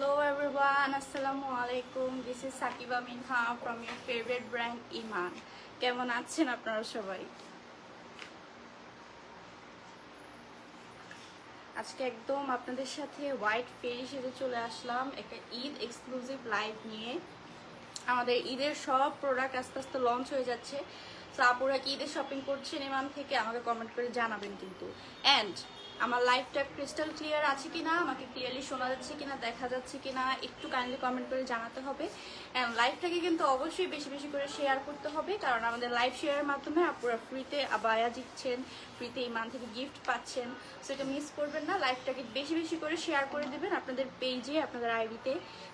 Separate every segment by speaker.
Speaker 1: Hello everyone, Assalamu alaikum. This is Sakiba Minha from your favorite brand Iman. কেমন আছেন আপনারা সবাই? আজকে একদম আপনাদের সাথে হোয়াইট ফেরি সেজে চলে আসলাম একটা ঈদ এক্সক্লুসিভ লাইভ নিয়ে। আমাদের ঈদের সব প্রোডাক্ট আস্তে আস্তে লঞ্চ হয়ে যাচ্ছে। তো আপুরা কি ঈদের শপিং করছেন ইমান থেকে আমাকে কমেন্ট করে জানাবেন কিন্তু। অ্যান্ড আমার লাইভটা ক্রিস্টাল ক্লিয়ার আছে কিনা, আমাকে ক্লিয়ারলি শোনা যাচ্ছে কিনা, দেখা যাচ্ছে কিনা একটু কাইন্ডলি কমেন্ট করে জানাতে হবে। অ্যান্ড লাইভটাকে কিন্তু অবশ্যই বেশি বেশি করে শেয়ার করতে হবে, কারণ আমাদের লাইভ শেয়ারের মাধ্যমে আপুরা ফ্রিতে আবায়া জিতছেন, ফ্রিতে ইমান থেকে গিফট পাচ্ছেন। সেটা মিস করবেন না। লাইভটাকে বেশি বেশি করে শেয়ার করে দেবেন আপনাদের পেজে, আপনাদের আইডিতে,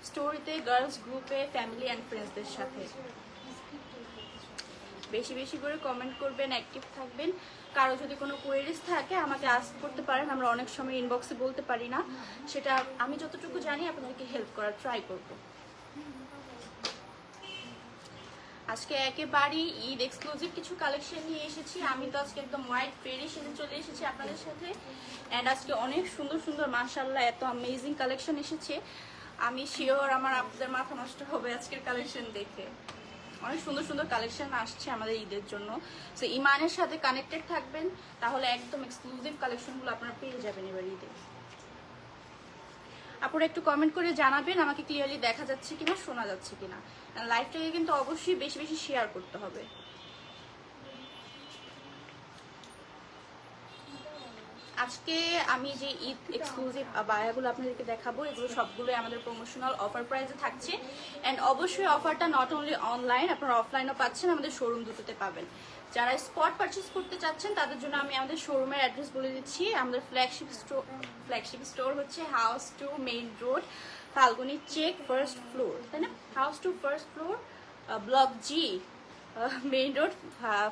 Speaker 1: স্টোরিতে, গার্লস গ্রুপে, ফ্যামিলি অ্যান্ড ফ্রেন্ডসদের সাথে। বেশি বেশি করে কমেন্ট করবেন, অ্যাক্টিভ থাকবেন। কারো যদি কোনো কোয়েরিজ থাকে আমাকে আস্ক করতে পারেন, আমরা অনেক সময় ইনবক্সে বলতে পারি না, সেটা আমি যতটুকু জানি আপনাদেরকে হেল্প করার ট্রাই করব। আজকে একেবারেই ঈদ এক্সক্লুসিভ কিছু কালেকশন নিয়ে এসেছি। আমি তো আজকে একদম হোয়াইট ফেরি সেজে চলে এসেছি আপনাদের সাথে। অ্যান্ড আজকে অনেক সুন্দর সুন্দর মাশাআল্লাহ এত অ্যামেজিং কালেকশন এসেছে, আমি শিওর আমার আপনাদের মাথা নষ্ট হবে আজকের কালেকশন দেখে। অনেক সুন্দর সুন্দর কালেকশন আসছে আমাদের ঈদের জন্য। সো ইমানের সাথে কানেক্টেড থাকবেন, তাহলে একদম এক্সক্লুসিভ কালেকশনগুলো আপনারা পেয়ে যাবেন এবার ঈদে। আপনারা একটু কমেন্ট করে জানাবেন আমাকে ক্লিয়ারলি দেখা যাচ্ছে কিনা, শোনা যাচ্ছে কিনা। লাইভটাকে কিন্তু অবশ্যই বেশি বেশি শেয়ার করতে হবে। আজকে আমি যে ঈদ এক্সক্লুসিভ বায়াগুলো আপনাদেরকে দেখাবো, এগুলো সবগুলোই আমাদের প্রমোশনাল অফার প্রাইসে থাকছে। অ্যান্ড অবশ্যই অফারটা নট অনলি অনলাইন, আপনারা অফলাইনও পাচ্ছেন, আমাদের শোরুম দুটোতে পাবেন। যারা স্পট পারচেস করতে চাচ্ছেন তাদের জন্য আমি আমাদের শোরুমের অ্যাড্রেস বলে দিচ্ছি। আমাদের ফ্ল্যাগশিপ স্টোর হচ্ছে house two main road, Falguni চেক, ফার্স্ট ফ্লোর, তাই না? House two first floor, block G, main road,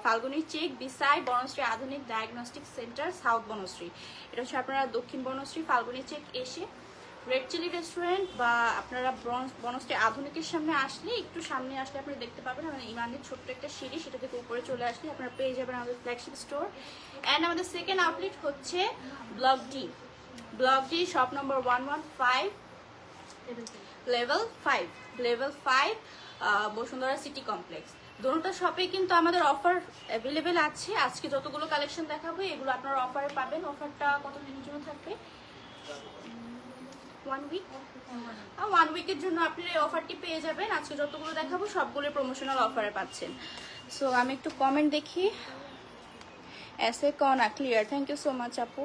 Speaker 1: Falguni চেক, beside Banasree Adhunik diagnostic centre, south Banasree. এটা হচ্ছে আপনারা দক্ষিণ বনশ্রী ফাল্গুনি চেক এসে রেড চিলি রেস্টুরেন্ট বা আপনারা বনশ্রী আধুনিকের সামনে আসলে, একটু সামনে আসলে আপনারা দেখতে পাবেন আমাদের ইমানের ছোট্ট একটা সিঁড়ি, সেটা থেকে উপরে চলে আসলে আপনারা পেয়ে যাবেন আমাদের ফ্ল্যাগশিপ স্টোর। অ্যান্ড আমাদের সেকেন্ড আউটলেট হচ্ছে block D shop number 115 level 5 Bashundhara city complex. দুটো শপে কিন্তু আমাদের অফার অ্যাভেলেবেল আছে। আজকে যতগুলো কালেকশন দেখাবো এগুলো আপনারা অফারে পাবেন। অফারটা কতদিনের জন্য থাকবে? 1 উইকের জন্য আপনারা এই অফারটি পেয়ে যাবেন। আজকে যতগুলো দেখাবো সবগুলো প্রমোশনাল অফারে পাচ্ছেন। সো আমি একটু কমেন্ট দেখি। এসে Kona clear, thank you so much আপু।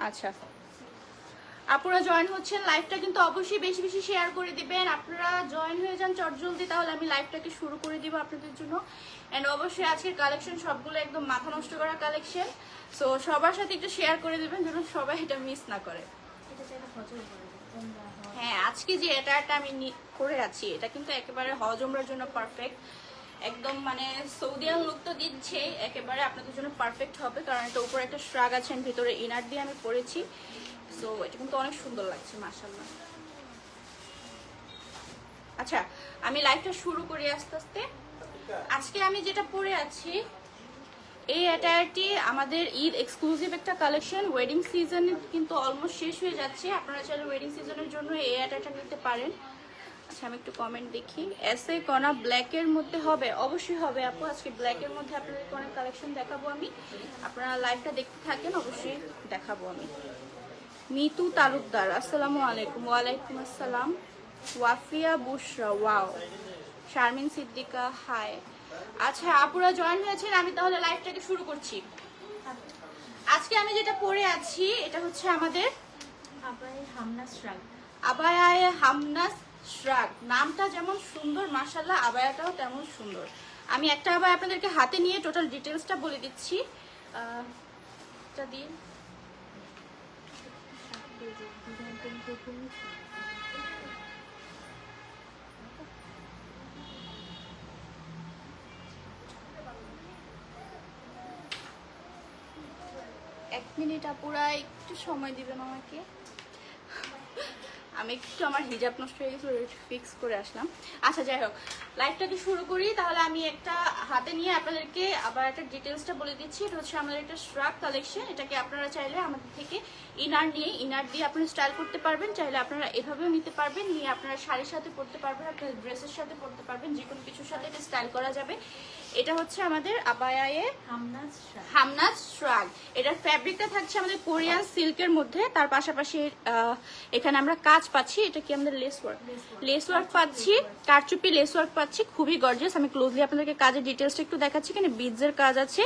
Speaker 1: আচ্ছা, আপনারা জয়েন হচ্ছেন, লাইভটা কিন্তু অবশ্যই বেশি বেশি শেয়ার করে দিবেন। আপনারা জয়েন হয়ে যান চটজলদি, তাহলে আমি লাইভটাকে শুরু করে দিব আপনাদের জন্য। অ্যান্ড অবশ্যই আজকের কালেকশন সবগুলো একদম মাথা নষ্ট করা কালেকশন। সো সবার সাথে একটু শেয়ার করে দিবেন যেন সবাই এটা মিস না করে। হ্যাঁ, আজকে যে এটা আমি করে আছি এটা কিন্তু একেবারে হজ ওমরার জন্য পারফেক্ট। একদম মানে সৌদিয়ান লুক তো দিচ্ছে, একেবারে আপনাদের জন্য পারফেক্ট হবে, কারণ এটা উপরে একটা শ্রাগ আছে, ভিতরে ইনার দিয়ে আমি পরেছি। সো এটা কিন্তু অনেক সুন্দর লাগছে মাশাআল্লাহ। আচ্ছা, আমি লাইভটা শুরু করি আস্তে আস্তে। আজকে আমি যেটা পরে আছি এই অ্যাটায়ারটি আমাদের ঈদ এক্সক্লুসিভ একটা কালেকশন। ওয়েডিং সিজন কিন্তু অলমোস্ট শেষ হয়ে যাচ্ছে, আপনারা চাইলে ওয়েডিং সিজনের জন্য এই অ্যাটায়ারটা নিতে পারেন। আচ্ছা, আমি একটু কমেন্ট দেখি। এসে কনা ব্ল্যাকের মধ্যে হবে? অবশ্যই হবে আপু, আজকে ব্ল্যাকের মধ্যে আপনাদেরকে অনেক কালেকশন দেখাবো আমি। আপনারা লাইভটা দেখতে থাকেন, অবশ্যই দেখাবো আমি। মিতু তালুকদার, আসসালামু আলাইকুম। ওয়ালাইকুম আসসালাম। ওয়াফিয়া বুশরা, ওয়াও। শারমিন সিদ্দিকা, হাই। আচ্ছা, আপুরা জয়েন হয়েছেন, আমি তাহলে লাইভটাকে শুরু করছি। আজকে আমি যেটা পরে আছি এটা হচ্ছে আমাদের আবায়ায়ে হামনাস শ্রাগ। নামটা যেমন সুন্দর মাশাআল্লাহ, আবায়াটাও তেমন সুন্দর। আমি একটা আবায়া আপনাদেরকে হাতে নিয়ে টোটাল ডিটেলসটা বলে দিচ্ছি। এটা দিয়ে এক মিনিট আপুরা একটু সময় দিবেন আমাকে। আমি একটু আমার হিজাব নষ্ট হয়ে গেছে, ফিক্স করে আসলাম। আচ্ছা, যাই হোক, লাইভটাকে শুরু করি। তাহলে আমি একটা হাতে নিয়ে আপনাদেরকে আবার একটা ডিটেলসটা বলে দিচ্ছি। এটা হচ্ছে আমাদের একটা শ্রাগ কালেকশন। এটাকে আপনারা চাইলে আমাদের থেকে ইনার দিয়ে আপনারা স্টাইল করতে পারবেন। চাইলে আপনারা এভাবেও নিতে পারবেন, নিয়ে আপনারা শাড়ির সাথে পরতে পারবেন, আপনার ড্রেসের সাথে পরতে পারবেন, যে কোনো কিছুর সাথে এটা স্টাইল করা যাবে। এটা হচ্ছে আমাদের আবায়ায়ে হামনাজ শ্রাগ। এটার ফ্যাব্রিকটা থাকছে আমাদের কোরিয়ান সিল্কের মধ্যে, তার পাশাপাশি এখানে আমরা কাজ পাচ্ছি। এটা কি আমাদের লেস ওয়ার্ক পাচ্ছি, কারচুপি লেস ওয়ার্ক পাচ্ছি, খুবই গর্জিয়াস। আমি ক্লোজলি আপনাদেরকে কাজের ডিটেলসটা একটু দেখাচ্ছি। এখানে বিডসের কাজ আছে,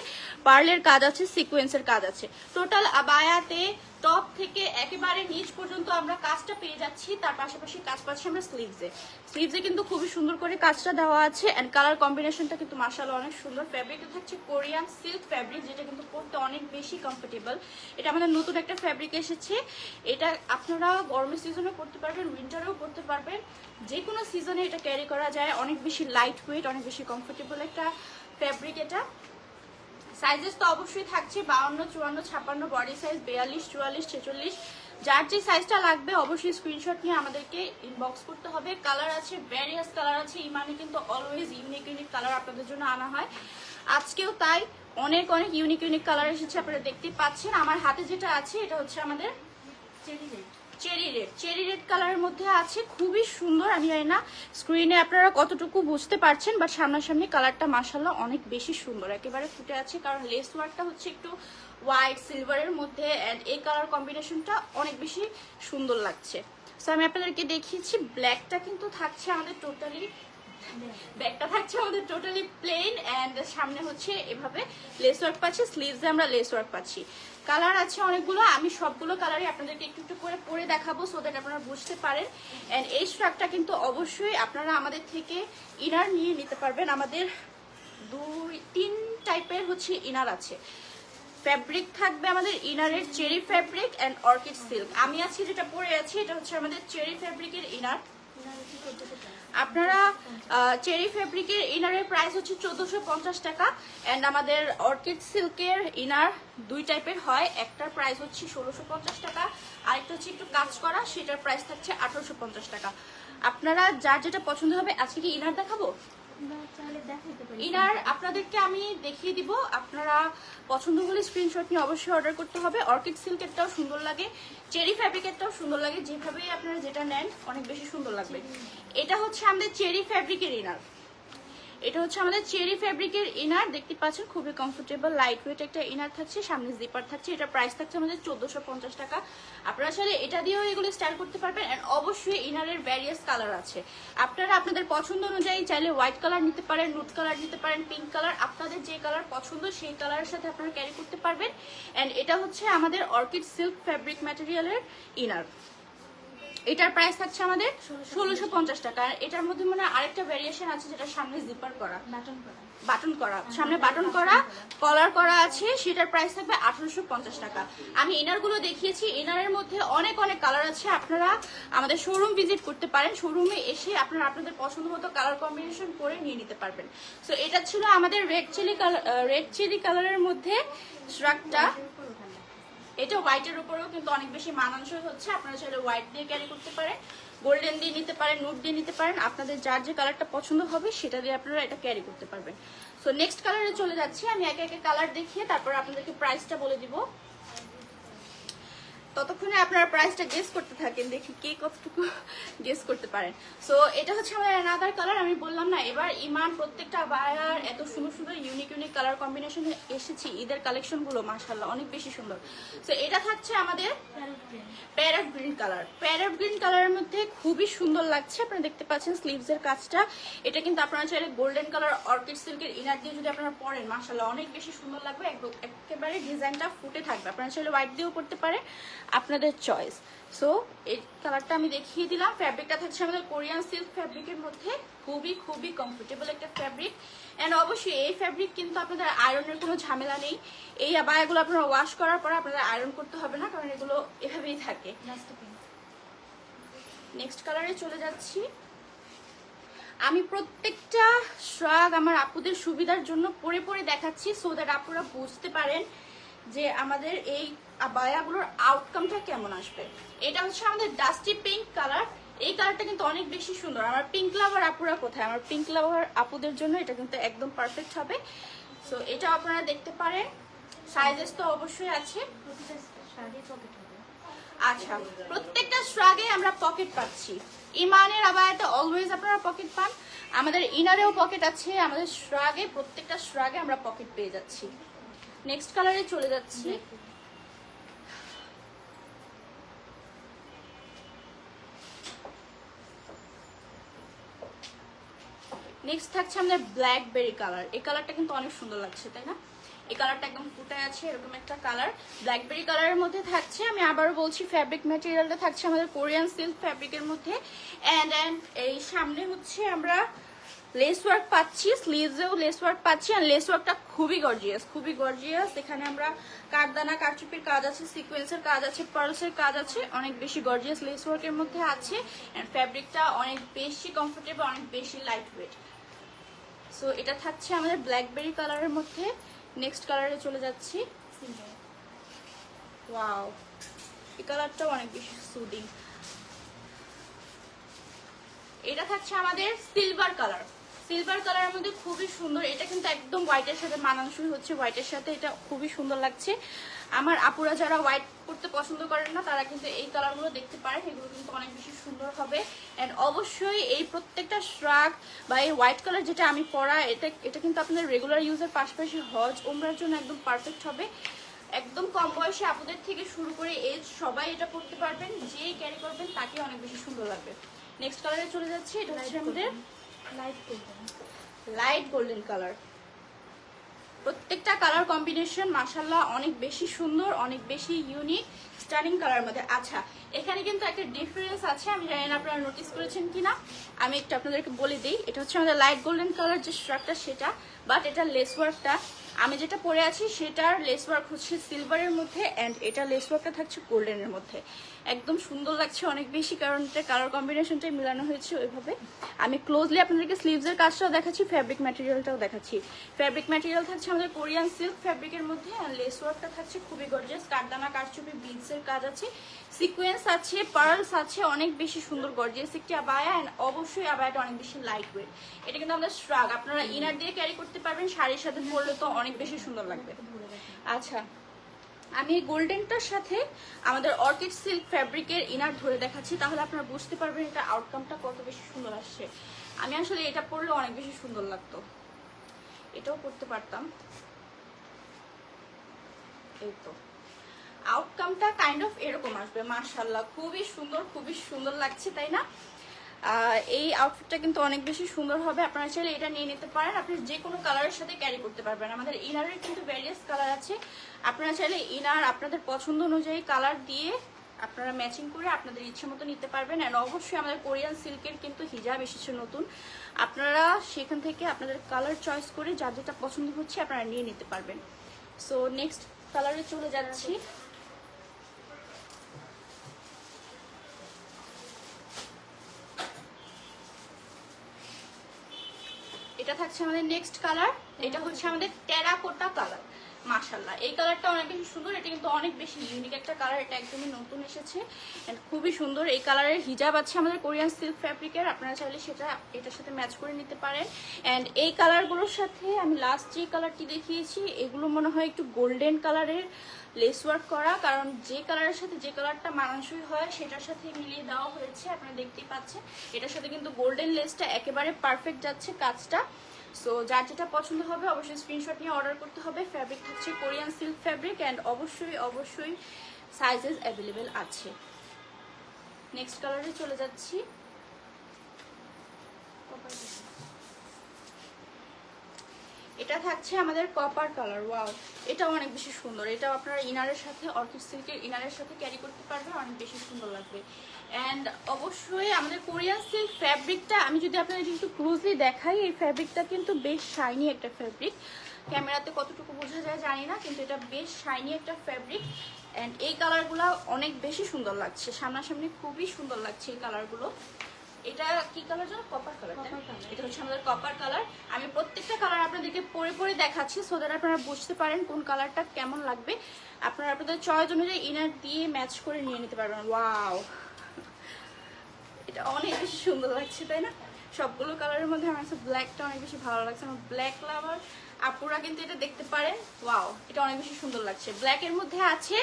Speaker 1: পার্লের কাজ আছে, সিকোয়েন্সের কাজ আছে। টোটাল আবায়াতে টপ থেকে একেবারে নিচ পর্যন্ত আমরা কাজটা পেয়ে যাচ্ছি। তার পাশাপাশি কাজ পাচ্ছি আমরা স্লিভসে কিন্তু খুবই সুন্দর করে কাজটা দেওয়া আছে। এন্ড কালার কম্বিনেশনটা কিন্তু মাশাআল্লাহ অনেক সুন্দর। ফ্যাব্রিকটা থাকছে কোরিয়ান সিল্ক ফ্যাব্রিক, যেটা কিন্তু পরতে অনেক বেশি কমফোর্টেবল। এটা আমাদের নতুন একটা ফ্যাব্রিক এসেছে। এটা আপনারা গরমের সিজনে পরতে পারবেন, উইন্টারেও পরতে পারবেন, যে কোনো সিজনে এটা ক্যারি করা যায়। অনেক বেশি লাইট ওয়েট, অনেক বেশি কমফোর্টেবল একটা ফ্যাব্রিক। এটা সাইজেস তো অবশ্যই থাকছে 52, 54, 56, বডি সাইজ 42, 44, 46। যার যে সাইজটা লাগবে অবশ্যই স্ক্রিনশট নিয়ে আমাদেরকে ইনবক্স করতে হবে। কালার আছে, ভ্যারিয়াস কালার আছে। ইমানে কিন্তু অলওয়েজ ইউনিক কালার আপনাদের জন্য আনা হয়। আজকেও তাই অনেক ইউনিক কালার এসেছে, আপনারা দেখতেই পাচ্ছেন। আমার হাতে যেটা আছে এটা হচ্ছে আমাদের চেরি রেড কালারের মধ্যে আছে, খুবই সুন্দর। আমি জানি না স্ক্রিনে আপনারা কতটুকু বুঝতে পারছেন, বাট সামনাসামনি কালারটা মাশাআল্লাহ অনেক বেশি সুন্দর, একেবারে ফুটে আছে। কারণ লেস ওয়ার্কটা হচ্ছে একটু হোয়াইট সিলভারের মধ্যে, এন্ড এই কালার কম্বিনেশনটা অনেক বেশি সুন্দর লাগছে। সো আমি আপনাদেরকে দেখিয়েছি। ব্ল্যাকটা কিন্তু থাকছে আমাদের টোটালি, ব্যাগটা থাকছে আমাদের টোটালি প্লেন, এন্ড সামনে হচ্ছে এভাবে লেস ওয়ার্ক পাচ্ছি, স্লিভসে আমরা লেস ওয়ার্ক পাচ্ছি। কালার আছে অনেকগুলো, আমি সবগুলো কালারই আপনাদেরকে একটু একটু করে পরে দেখাবো, সো দ্যাট আপনারা বুঝতে পারেন। এন্ড এই শ্রাগটা কিন্তু অবশ্যই আপনারা আমাদের থেকে ইনার নিয়ে নিতে পারবেন। আমাদের 2-3 টাইপের হচ্ছে ইনার আছে। ফ্যাব্রিক থাকবে আমাদের ইনারের cherry fabric and orchid silk. আমি আছি যেটা পরে আছি, এটা হচ্ছে আমাদের চেরি ফ্যাব্রিকের ইনার। আপনারা চেরি ফ্যাব্রিকের ইনারের প্রাইস হচ্ছে 1450 টাকা। এন্ড আমাদের অর্কিড সিল্কের ইনার 2 টাইপের হয়, একটার প্রাইস হচ্ছে 1650 টাকা, আরেকটা হচ্ছে একটু কাজ করা, সেটার প্রাইস থাকছে 1850 টাকা। আপনারা যার যেটা পছন্দ হবে। আজকে কি ইনার দেখাবো? ইনার আপনাদেরকে আমি দেখিয়ে দিব, আপনারা পছন্দ হলে স্ক্রিনশট নিয়ে অবশ্যই অর্ডার করতে হবে। অর্কিড সিল্কেরটাও সুন্দর লাগে, চেরি ফ্যাব্রিকেরটাও সুন্দর লাগে, যেভাবেই আপনারা যেটা নেন অনেক বেশি সুন্দর লাগবে। এটা হচ্ছে আমাদের চেরি ফ্যাব্রিকের ইনার, এটা হচ্ছে আমাদের চেরি ফ্যাব্রিকের ইনার। দেখতে পাচ্ছেন খুবই কমফোর্টেবল লাইট ওয়েট একটা ইনার থাকছে, সামনে জিপার থাকছে। এটা প্রাইস থাকছে আমাদের 1450 টাকা। আপনারা চাইলে এটা দিয়েও এগুলো স্টাইল করতে পারবেন। এন্ড অবশ্যই ইনারের ভ্যারিয়াস কালার আছে, আপনারা আপনাদের পছন্দ অনুযায়ী চাইলে হোয়াইট কালার নিতে পারেন, নুড কালার নিতে পারেন, পিঙ্ক কালার, আপনাদের যে কালার পছন্দ সেই কালারের সাথে আপনারা ক্যারি করতে পারবেন। এন্ড এটা হচ্ছে আমাদের অর্কিড সিল্ক ফ্যাব্রিক ম্যাটেরিয়ালের ইনার। এটার প্রাইস থাকছে আমাদের 1650 টাকা। এটার মধ্যে মনে হয় আরেকটা ভেরিয়েশন আছে, যেটা সামনে জিপার করা, বাটন করা, সামনে বাটন করা, কলার করা আছে, সেটার প্রাইস থাকবে 1850 টাকা। আমি ইনারগুলো দেখিয়েছি, ইনারের মধ্যে অনেক কালার আছে। আপনারা আমাদের শোরুম ভিজিট করতে পারেন, শোরুমে এসে আপনারা আপনাদের পছন্দ মতো কালার কম্বিনেশন করে নিয়ে নিতে পারবেন। সো এটা ছিল আমাদের রেড চিলি কালারের মধ্যে শ্রাগটা। এটা হোয়াইটের উপরেও কিন্তু অনেক বেশি মানানসই হচ্ছে। আপনারা চাইলে হোয়াইট দিয়ে ক্যারি করতে পারেন, গোল্ডেন দিয়ে নিতে পারেন, নুড দিয়ে নিতে পারেন, আপনাদের যার যে কালারটা পছন্দ হবে সেটা দিয়ে আপনারা এটা ক্যারি করতে পারবেন। সো নেক্সট কালারে চলে যাচ্ছি। আমি একে একে কালার দেখিয়ে তারপর আপনাদেরকে প্রাইসটা বলে দিব। ততক্ষণে আপনারা প্রাইসটা গেস করতে থাকেন, দেখি কে কতটুকু গেস করতে পারেন। সো এটা হচ্ছে আমাদের অ্যানাদার কালার। আমি বললাম না এবার ইমান প্রত্যেকটা বায়ার এত সুন্দর ইউনিক কালার কম্বিনেশন এসেছি। ঈদের কালেকশনগুলো মাশাআল্লাহ অনেক বেশি সুন্দর। সো এটা থাকছে আমাদের parrot green colour. Parrot green কালারের মধ্যে খুবই সুন্দর লাগছে, আপনারা দেখতে পাচ্ছেন স্লিভসের কাজটা। এটা কিন্তু আপনারা চাইলে গোল্ডেন কালার অর্কিড সিল্কের ইনার দিয়ে যদি আপনারা পরেন মাশাআল্লাহ অনেক বেশি সুন্দর লাগবে, একেবারে ডিজাইনটা ফুটে থাকবে। আপনারা চাইলে হোয়াইট দিয়েও করতে পারেন, আপনাদের চয়েস। সো এই কালারটা আমি দেখিয়ে দিলাম। ফ্যাব্রিকটা থাকছে আমাদের কোরিয়ান সিল্ক ফ্যাব্রিকের মধ্যে, খুবই কমফোর্টেবল একটা ফ্যাব্রিক। এন্ড অবশ্যই এই ফ্যাব্রিক কিন্তু আপনাদের আয়রনের কোনো ঝামেলা নেই। এই আবায়াগুলো আপনারা ওয়াশ করার পর আপনাদের আয়রন করতে হবে না, কারণ এগুলো এভাবেই থাকে। নেক্সট কালারে চলে যাচ্ছি। আমি প্রত্যেকটা শ্রাগ আমার আপুদের সুবিধার জন্য পরে দেখাচ্ছি, সো দ্যাট আপনারা বুঝতে পারেন যে আমাদের এই আবায়াগুলোর আউটকামটা কেমন আসবে। এটা হচ্ছে আমাদের ডাস্টি পিঙ্ক কালার। এই কালারটা কিন্তু অনেক বেশি সুন্দর। আমার পিঙ্ক লাভার আপুরা কোথায়? আমার পিঙ্ক লাভার আপুদের জন্য এটা কিন্তু একদম পারফেক্ট হবে। সো এটা আপনারা দেখতে পারেন। সাইজেস তো অবশ্যই আছে। আচ্ছা, প্রত্যেকটা শ্রাগে আমরা পকেট পাচ্ছি। ইমানের আবায়াতে অলওয়েজ আপনারা পকেট পান, আমাদের ইনারেও পকেট আছে, আমাদের শ্রাগে প্রত্যেকটা শ্রাগে আমরা পকেট পেয়ে যাচ্ছি। নেক্সট কালারে চলে যাচ্ছি। নেক্সট থাকছে আমাদের ব্ল্যাকবেরি কালার। এই কালারটা কিন্তু অনেক সুন্দর লাগছে, তাই না? এই কালারটা একদম ফুটে আছে, এরকম একটা কালার ব্ল্যাকবেরি কালারের মধ্যে থাকছে। আমি আবারও বলছি, ফ্যাব্রিক ম্যাটেরিয়ালটা থাকছে আমাদের কোরিয়ান সিল্ক ফ্যাব্রিকের মধ্যে। অ্যান্ড এই সামনে হচ্ছে আমরা লেস ওয়ার্ক পাচ্ছি, স্লিভসেও লেস ওয়ার্ক পাচ্ছি। আর লেস ওয়ার্কটা খুবই গর্জিয়াস, খুবই গর্জিয়াস। এখানে আমরা কাঠদানা কারচুপির কাজ আছে, সিকোয়েন্সের কাজ আছে, পার্লসের কাজ আছে, অনেক বেশি গর্জিয়াস লেস ওয়ার্কের মধ্যে আছে। অ্যান্ড ফ্যাব্রিকটা অনেক বেশি কমফোর্টেবল, অনেক বেশি লাইট ওয়েট। সো এটা থাকছে আমাদের ব্ল্যাকবেরি কালারের মধ্যে। নেক্সট কালারে চলে যাচ্ছি। ওয়াও, এই কালারটাও অনেক বেশি সুদিং। এটা থাকছে আমাদের সিলভার কালার। সিলভার কালারের মধ্যে খুবই সুন্দর। এটা কিন্তু একদম হোয়াইটের সাথে মানানসই হচ্ছে, হোয়াইটের সাথে এটা খুবই সুন্দর লাগছে। আমার আপুরা যারা হোয়াইট পরতে পছন্দ করেন না, তারা কিন্তু এই কালারগুলো দেখতে পারেন, এগুলো কিন্তু অনেক বেশি সুন্দর হবে। অ্যান্ড অবশ্যই এই প্রত্যেকটা শ্রাগ বা এই হোয়াইট কালার যেটা আমি পরা, এটা কিন্তু আপনাদের রেগুলার ইউজের পাশাপাশি হজ ওমরার জন্য একদম পারফেক্ট হবে। একদম কম বয়সে আপুদের থেকে শুরু করে এজ সবাই এটা পরতে পারবেন, যে ক্যারি করবেন তাকে অনেক বেশি সুন্দর লাগবে। নেক্সট কালারে চলে যাচ্ছি। এটা হচ্ছে আমাদের লাইট গোল্ডেন কালার। প্রত্যেকটা কালার কম্বিনেশন মাশাআল্লাহ অনেক বেশি সুন্দর, অনেক বেশি ইউনিক, স্টানিং কালার মধ্যে। আচ্ছা, এখানে কিন্তু একটা ডিফারেন্স আছে, আমি জানি না আপনারা নোটিস করেছেন কিনা, আমি একটু আপনাদেরকে বলে দিই। এটা হচ্ছে আমাদের লাইট গোল্ডেন কালার যে স্ট্রাকটা সেটা, বাট এটা লেস ওয়ার্কটা আমি যেটা পরে আছি সেটার লেস ওয়ার্ক হচ্ছে সিলভারের মধ্যে, অ্যান্ড এটা লেস ওয়ার্কটা থাকছে গোল্ডেনের মধ্যে। একদম সুন্দর লাগছে অনেক বেশি, কারণ এটা কালার কম্বিনেশনটাই মিলানো হয়েছে ওইভাবে। আমি ক্লোজলি আপনাদেরকে স্লিভসের কাজটাও দেখাচ্ছি, ফ্যাব্রিক ম্যাটেরিয়ালটাও দেখাচ্ছি। ফ্যাব্রিক ম্যাটেরিয়াল থাকছে আমাদের কোরিয়ান সিল্ক ফ্যাব্রিকের মধ্যে, আর লেস ওয়ার্কটা থাকছে খুবই গর্জিয়াস, কাঠদানা কারচুপি বিডসের কাজ আছে, সিকোয়েন্স আছে, পার্লস আছে, অনেক বেশি সুন্দর গর্জিয়াস একটি আবায়া। অ্যান্ড অবশ্যই আবায়াটা অনেক বেশি লাইট ওয়েট। এটা কিন্তু আমাদের শ্রাগ, আপনারা ইনার দিয়ে ক্যারি করতে পারবেন, শাড়ির সাথে পরলে তো অনেক বেশি সুন্দর লাগবে। আচ্ছা, আমি গোল্ডেনটার সাথে আমাদের অর্কিড সিল্ক ফ্যাব্রিকের ইনার ধরে দেখাচ্ছি, তাহলে আপনারা বুঝতে পারবেন এটা আউটকামটা কত বেশি সুন্দর আসছে। আমি আসলে এটা পরলে অনেক বেশি সুন্দর লাগতো, এটাও পরতে পারতাম। এই তো আউটকামটা কাইন্ড অফ এরকম আসবে। মাশাআল্লাহ, খুবই সুন্দর, খুবই সুন্দর লাগছে, তাই না? এই আউটফিটটা কিন্তু অনেক বেশি সুন্দর হবে। আপনারা চাইলে এটা নিয়ে নিতে পারেন, আপনি যে কোনো কালারের সাথে ক্যারি করতে পারবেন। আমাদের ইনারের কিন্তু ভ্যারিয়াস কালার আছে, আপনারা চাইলে ইনার আপনাদের পছন্দ অনুযায়ী কালার দিয়ে আপনারা ম্যাচিং করে আপনাদের ইচ্ছে মতো নিতে পারবেন। অ্যান্ড অবশ্যই আমাদের কোরিয়ান সিল্কের কিন্তু হিজাব এসেছে নতুন, আপনারা সেখান থেকে আপনাদের কালার চয়েস করে যার যেটা পছন্দ হচ্ছে আপনারা নিয়ে নিতে পারবেন। সো নেক্সট কালারে চলে যাচ্ছি। এটা থাকছে আমাদের নেক্সট কালার। এটা হচ্ছে আমাদের টেরাকোটা কালার। মাশাআল্লাহ, এই কালারটা অনেক বেশি সুন্দর, এটা কিন্তু অনেক বেশি ইউনিক একটা কালার, এটা একদমই নতুন এসেছে এন্ড খুবই সুন্দর। এই কালারের হিজাব আছে আমাদের কোরিয়ান সিল্ক ফ্যাব্রিকের, আপনারা চাইলে সেটা এটার সাথে ম্যাচ করে নিতে পারেন। এন্ড এই কালারগুলোর সাথে আমি লাস্ট যে কালারটি দেখিয়েছি, এগুলো মনে হয় একটু গোল্ডেন কালারের লেস ওয়ার্ক করা, কারণ যে কালারের সাথে যে কালারটা মানানসই হয় সেটার সাথে মিলিয়ে দেওয়া হয়েছে, আপনারা দেখতেই পাচ্ছেন। এটার সাথে কিন্তু গোল্ডেন লেসটা একেবারে পারফেক্ট যাচ্ছে কাজটা। সো যার যেটা পছন্দ হবে অবশ্যই স্ক্রিনশট নিয়ে অর্ডার করতে হবে। ফ্যাব্রিক হচ্ছে কোরিয়ান সিল্ক ফ্যাব্রিক অ্যান্ড অবশ্যই সাইজেস অ্যাভেলেবেল আছে। নেক্সট কালারে চলে যাচ্ছি। এটা থাকছে আমাদের কপার কালার। ওয়াও, এটাও অনেক বেশি সুন্দর। এটাও আপনারা ইনারের সাথে অর্কিড সিল্কের ইনারের সাথে ক্যারি করতে পারবেন, অনেক বেশি সুন্দর লাগবে। অ্যান্ড অবশ্যই আমাদের কোরিয়ান সিল্ক ফ্যাব্রিকটা আমি যদি আপনাদের একটু ক্লোজলি দেখাই, এই ফ্যাব্রিকটা কিন্তু বেশ শাইনি একটা ফ্যাব্রিক। ক্যামেরাতে কতটুকু বোঝা যায় জানি না, কিন্তু এটা বেশ শাইনি একটা ফ্যাব্রিক। অ্যান্ড এই কালারগুলো অনেক বেশি সুন্দর লাগছে, সামনাসামনি খুবই সুন্দর লাগছে এই কালারগুলো। এটা কি কালার জানো? Copper colour. এটা হচ্ছে আমাদের কপার কালার। আমি প্রত্যেকটা কালার আপনাদেরকে পরে দেখাচ্ছি, সো দ্যাট আপনারা বুঝতে পারেন কোন কালারটা কেমন লাগবে। আপনারা আপনাদের চয়েস অনুযায়ী ইনার দিয়ে ম্যাচ করে নিয়ে নিতে পারবেন। ওয়াও, এটা অনেক বেশি সুন্দর লাগছে তাই না? সবগুলো কালারের মধ্যে আমার কাছে ব্ল্যাকটা অনেক বেশি ভালো লাগছে। আমার ব্ল্যাক লাভার আপুরা কিন্তু এটা দেখতে পারেন। ওয়াও, এটা অনেক বেশি সুন্দর লাগছে। ব্ল্যাকের মধ্যে আছে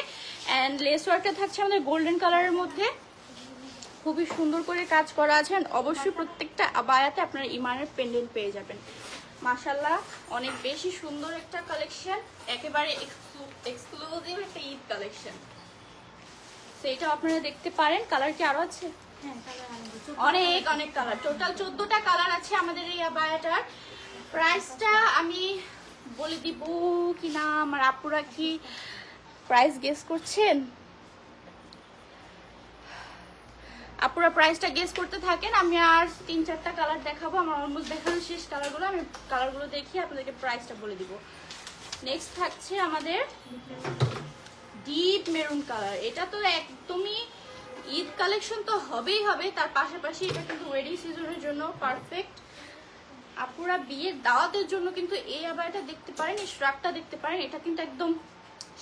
Speaker 1: অ্যান্ড লেস ওয়ার্কটা থাকছে আমাদের গোল্ডেন কালারের মধ্যে, খুবই সুন্দর করে কাজ করা আছে। অবশ্যই প্রত্যেকটা আবায়াতে আপনারা ইমানের পেন্ডেন্ট পেয়ে যাবেন। মাশাআল্লাহ, অনেক বেশি সুন্দর একটা কালেকশন, একেবারে এক্সক্লুসিভ একটা ঈদ কালেকশন। সেটা আপনারা দেখতে পারেন। কালার কি আরো আছে? অনেক অনেক কালার, টোটাল 14টা কালার আছে আমাদের এই আবায়াটার। প্রাইসটা আমি বলে দিব কি না, আমার আপুরা কি প্রাইস গেস করছেন? আপুরা প্রাইসটা গেস করতে থাকেন, আমি আর 3-4টা কালার দেখাবো। আমার অলমোস্ট দেখানো শেষ কালারগুলো, আমি কালারগুলো দেখিয়ে আপনাদেরকে প্রাইসটা বলে দিব। নেক্সট থাকছে আমাদের ডিপ মেরুন কালার। এটা তো একদমই ঈদ কালেকশন তো হবেই হবে, তার পাশাপাশি এটা কিন্তু ওয়েডিং সিজনের জন্য পারফেক্ট। আপুরা বিয়ের দাওয়াতের জন্য কিন্তু এই আবায়াটা দেখতে পারেন, এই স্ট্রাকটা দেখতে পারেন। এটা কিন্তু একদম